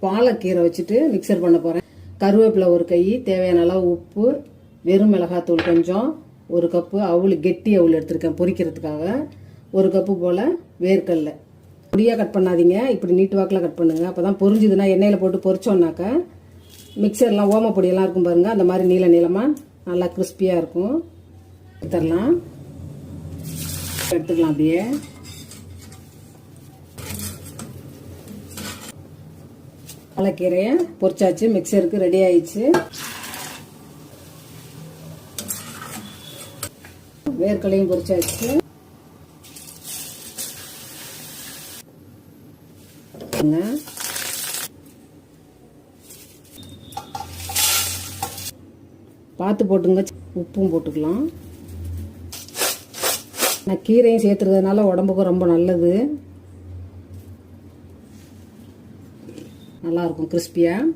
பாலக்கீரை வச்சுட்டு மிக்சர் பண்ண போகிறேன். கருவேப்பிலை ஒரு கை, தேவையான அளவு உப்பு, வெறும் மிளகாத்தூள் கொஞ்சம், ஒரு கப்பு அவுள், கெட்டி அவுள் எடுத்திருக்கேன் பொரிக்கிறதுக்காக, ஒரு கப்பு போல் வேர்க்கடலை. பொடியாக கட் பண்ணாதீங்க, இப்படி நீட்டு வாக்கில் கட் பண்ணுங்கள். அப்போ தான் பொரிஞ்சுதுன்னா எண்ணெயில் போட்டு பொரிச்சோன்னாக்கா மிக்சர்லாம் ஓமப்பொடியெல்லாம் இருக்கும் பாருங்கள், அந்த மாதிரி நீள நீளமாக நல்லா கிறிஸ்பியாக இருக்கும். எடுத்துடலாம், எடுத்துக்கலாம். அப்படியே பாலக்கீரையை பொரிச்சாச்சு, மிக்சருக்கு ரெடி ஆயிடுச்சு. வேர்க்கடலையும் பொரிச்சாச்சு. பார்த்து போட்டுங்க, உப்பும் போட்டுக்கலாம். நான் கீரையும் சேர்த்துறதுனால உடம்புக்கும் ரொம்ப நல்லது, நல்லாயிருக்கும் கிறிஸ்பியாக.